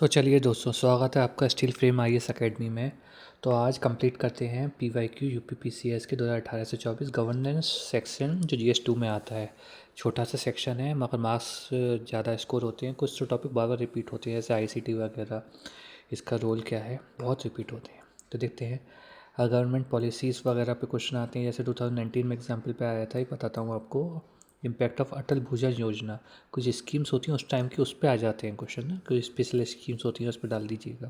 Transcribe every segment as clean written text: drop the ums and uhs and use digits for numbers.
तो चलिए दोस्तों, स्वागत है आपका स्टील फ्रेम आईएएस अकेडमी में। तो आज कंप्लीट करते हैं पीवाईक्यू यूपीपीसीएस के 2018 से 24 गवर्नेंस सेक्शन जो जीएस 2 में आता है। छोटा सा सेक्शन है मगर मार्क्स ज़्यादा स्कोर होते हैं। कुछ तो टॉपिक बार बार रिपीट होते हैं जैसे आईसीटी वगैरह। इसका रोल क्या है, बहुत रिपीट होते हैं। तो देखते हैं गवर्नमेंट पॉलिसीज़ वगैरह पे क्वेश्चन आते हैं। जैसे 2019 में एग्जाम्पल पे आया था, ही बताता हूँ आपको। इम्पैक्ट ऑफ अटल भूजल योजना, कुछ स्कीम्स होती हैं उस टाइम की, उस पर आ जाते हैं क्वेश्चन ना। कोई स्पेशल स्कीम्स होती हैं उस पर डाल दीजिएगा।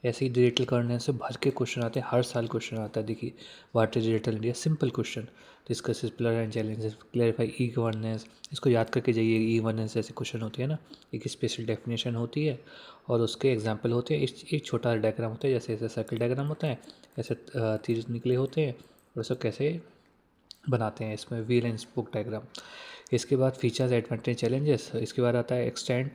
ऐसे ही डिजिटल करने से भर के क्वेश्चन आते हैं, हर साल क्वेश्चन आता है। देखिए, what is digital India, simple question. Discuss pillar and challenges, clarify e governance. इसको याद करके जाइए, ई गवर्नेंस जैसे क्वेश्चन होती है ना। एक स्पेशल डेफिनेशन होती है और उसके एग्जाम्पल होते हैं। एक छोटा डायग्राम होता है, जैसे ऐसे सर्कल डायग्राम होता है, ऐसे तीर निकले होते हैं, और उसको कैसे बनाते हैं इसमें व्हील एंड स्पोक डायग्राम। इसके बाद फीचर्स, एडवांटेज, चैलेंजेस। इसके बाद आता है extend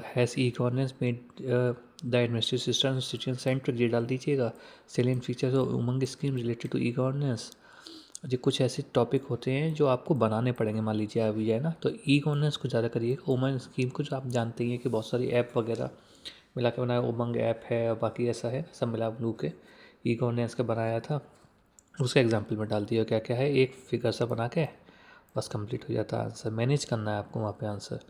has e governance made the administrative system citizen centric, ये डाल दीजिएगा। सेलियंट फीचर्स और Umang scheme related to e governance. जो कुछ ऐसे टॉपिक होते हैं जो आपको बनाने पड़ेंगे, मान लीजिए अभी है ना, तो ई गवर्नेंस को ज़्यादा करिएगा। उमंग स्कीम को जो आप जानते ही हैं कि बहुत सारी ऐप वगैरह मिला के बनाया, उमंग ऐप है और बाकी ऐसा है, सब मिला मिलू के ई गवर्नेंस का बनाया था। उसका एग्जाम्पल में डाल दिया क्या क्या है, एक फिगर सा बना के बस कंप्लीट हो जाता है आंसर। मैनेज करना है आपको वहाँ पे आंसर।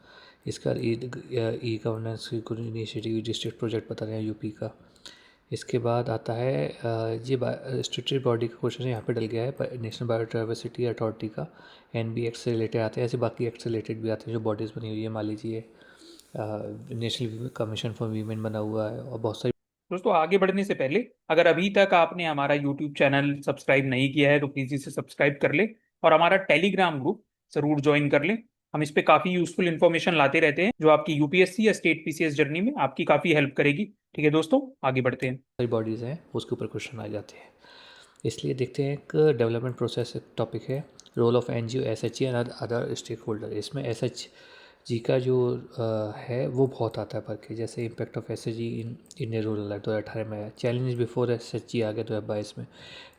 इसका ई गवर्नेंस की कुछ इनिशिएटिव, डिस्ट्रिक्ट प्रोजेक्ट बता रहे हैं यूपी का। इसके बाद आता है ये स्टेटरी बॉडी का क्वेश्चन यहाँ पे डल गया है, नेशनल बायोडाइवर्सिटी अथॉरिटी का। एनबी एक्ट से रिलेटेड आते हैं, ऐसे बाकी एक्ट से रिलेटेड भी आते हैं जो बॉडीज़ बनी हुई है। मान लीजिए नेशनल कमीशन फॉर वीमेन बना हुआ है और बहुत सारी। दोस्तों, आगे बढ़ने से पहले अगर अभी तक आपने हमारा यूट्यूब चैनल सब्सक्राइब नहीं किया है तो प्लीज इसे सब्सक्राइब कर ले और हमारा टेलीग्राम ग्रुप जरूर ज्वाइन कर ले। हम इस पे काफी यूजफुल इन्फॉर्मेशन लाते रहते हैं जो आपकी यूपीएससी या स्टेट पीसीएस जर्नी में आपकी काफी हेल्प करेगी। ठीक है दोस्तों, आगे बढ़ते हैं। बॉडीज़ हैं उसके ऊपर क्वेश्चन आ जाते हैं। इसलिए देखते हैं, एक डेवलपमेंट प्रोसेस टॉपिक है। Role of NGO, SHG and other stakeholder. इसमें एसएचजी का जो है वो बहुत आता है पढ़ के। जैसे impact of SHG in Indian rural act 2018 में आया। चैलेंज बिफोर एसएचजी आ गया 2022 में।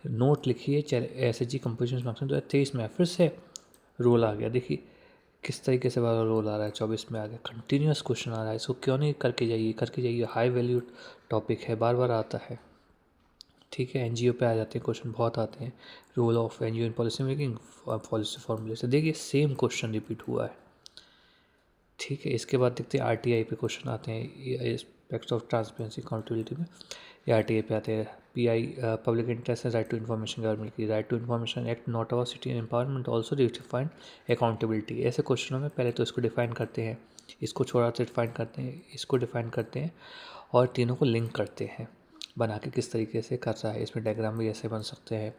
नोट लिखिए, एसएचजी कंपोजिशन फंक्शन 2023 में फिर से रोल आ गया। देखिए किस तरीके से बार रोल आ रहा है, 24 में आ गया। कंटिन्यूस क्वेश्चन आ रहा है, इसको क्यों नहीं करके जाइए। हाई वैल्यू टॉपिक है, बार बार आता है। ठीक है, एनजीओ पे आ जाते हैं क्वेश्चन, बहुत आते हैं। Role of NGO in policy making, policy formulation. देखिए सेम क्वेश्चन रिपीट हुआ है। ठीक है, इसके बाद देखते हैं आरटीआई पे क्वेश्चन आते हैं, एस्पेक्ट्स ऑफ ट्रांसपेरेंसी अकाउंटेबिलिटी में। ये आरटीआई पे आते हैं। PI, public interest right to information, government की right to information act not about city empowerment, also define accountability. ऐसे क्वेश्चनों में पहले तो इसको डिफाइन करते हैं, इसको छोड़ा तो डिफाइन करते हैं, इसको डिफाइन करते हैं और तीनों को लिंक करते हैं बना के किस तरीके से कर रहा है। इसमें डायग्राम भी ऐसे बन सकते हैं।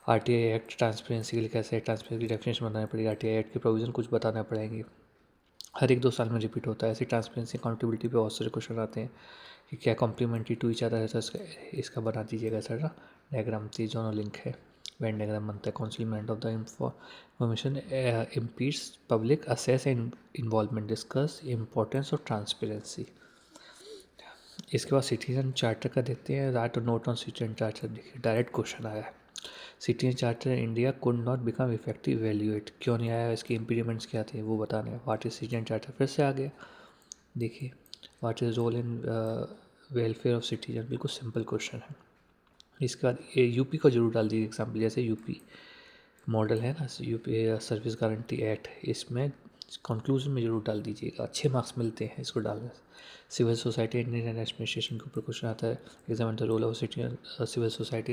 आरटीआई एक्ट ट्रांसपेरेंसी के लिए कैसे है, ट्रांसपेरेंसी की डेफिनेशन बतानी पड़ेगी। आरटीआई एक्ट के प्रोविज़न कुछ बताना पड़ेंगे, हर 1-2 साल में रिपीट होता है। ऐसे ट्रांसपेरेंसी अकाउंटेबिलिटी पे बहुत सारे क्वेश्चन आते हैं कि क्या कॉम्प्लीमेंट्री टू ईच अदर है, तो इसका बना दीजिएगा सर ना डायग्राम, तीन दोनों लिंक है। वेन डायग्राम बनता है। Concealment of the information impedes public access and involvement, discuss importance of transparency. इसके बाद सिटीजन चार्टर का देखते हैं, राइट और नोट ऑन सिटीजन चार्टर। देखिए डायरेक्ट क्वेश्चन आया है, citizen charter India could not become effective valuate, क्यों नहीं आया, इसके इम्पीडिमेंट्स क्या थे वो बताने हैं। व्हाट इज सिटीजन चार्टर फिर से आ गया। देखिए, what is role in welfare of citizen, बिल्कुल सिंपल क्वेश्चन है। इसके बाद यूपी को जरूर डाल दीजिए एग्जाम्पल, जैसे यूपी मॉडल है ना, यूपी सर्विस गारंटी एक्ट, इसमें कंक्लूजन में जरूर डाल दीजिएगा, अच्छे मार्क्स मिलते हैं इसको डालने से। सिविल सोसाइटी इंडियन एडमिनिस्ट्रेशन के ऊपर क्वेश्चन आता है। Exam the role of civil society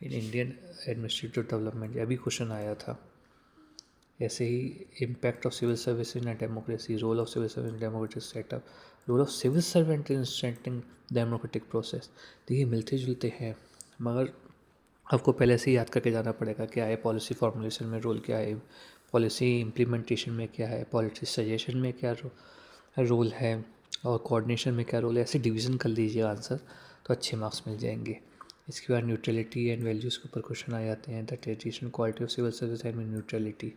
in Indian administrative development, अभी क्वेश्चन आया था। ऐसे ही impact of civil service in democracy, role of civil service in democratic setup, role of civil servant in strengthening democratic process. देखिए मिलते जुलते हैं मगर आपको पहले से ही याद करके जाना पड़ेगा क्या है। पॉलिसी फॉर्मुलेशन में रोल क्या है, पॉलिसी इम्प्लीमेंटेशन में क्या है, पॉलिसी सजेशन में क्या रोल है और कोऑर्डिनेशन में क्या रोल है। ऐसे डिवीज़न कर लीजिए आंसर तो अच्छे मार्क्स मिल जाएंगे। इसके बाद न्यूट्रलिटी एंड वैल्यूज़ के ऊपर क्वेश्चन आ जाते हैं। The traditional quality of civil service and neutrality.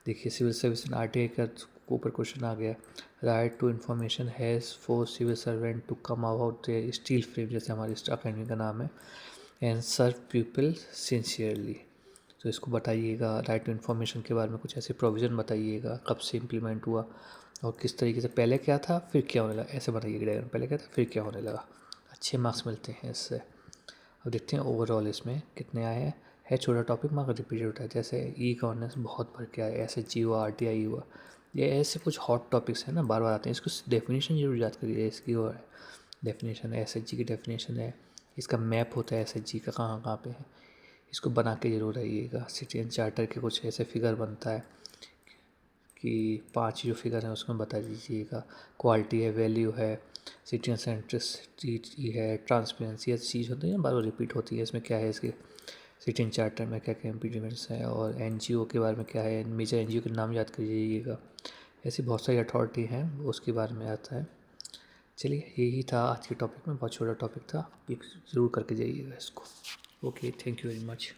देखिए सिविल सर्विस एंड आरटीआई का ऊपर क्वेश्चन आ गया। Right to information has for civil servant to come about steel frame, जैसे हमारी अकेडमी का नाम है, एंड सर्व पीपल सिंसियरली। तो इसको बताइएगा। राइट टू इन्फॉर्मेशन के बारे में कुछ ऐसे प्रोविज़न बताइएगा, कब से इम्प्लीमेंट हुआ और किस तरीके से, पहले क्या था फिर क्या होने लगा, ऐसे बताइएगा डायग्राम, पहले क्या था फिर क्या होने लगा। अच्छे मार्क्स मिलते हैं इससे। अब देखते हैं ओवरऑल इसमें कितने आए हैं। है छोटा टॉपिक मगर रिपीटेड होता है, जैसे ई गवर्नेंस बहुत भर के आया, SHG हुआ, RTI हुआ, ये ऐसे कुछ हॉट टॉपिक्स हैं ना, बार बार आते हैं। इसको डेफिनेशन जरूर याद करिए इसकी, और डेफिनेशन है SHG की डेफिनेशन है, इसका मैप होता है SHG का कहाँ कहाँ पे है, इसको बना के जरूर रहिएगा। सिटीजन चार्टर के कुछ ऐसे फिगर बनता है कि 5 जो फिगर हैं उसमें बता दीजिएगा। क्वालिटी है, वैल्यू है, सिटीजन सेंट्रिसिटी है, ट्रांसपेरेंसी, ऐसी चीज़ होती है बार बार रिपीट होती है। इसमें क्या है, इसके सिटीजन चार्टर में क्या क्या इम्प्लीमेंट्स हैं, और NGO के बारे में क्या है, मेजर NGO के नाम याद कर लीजिएगा। ऐसी बहुत सारी अथॉरिटी हैं उसके बारे में आता है। चलिए यही था आज के टॉपिक में, बहुत छोटा टॉपिक था, ज़रूर करके जाइएगा इसको। Okay, thank you very much.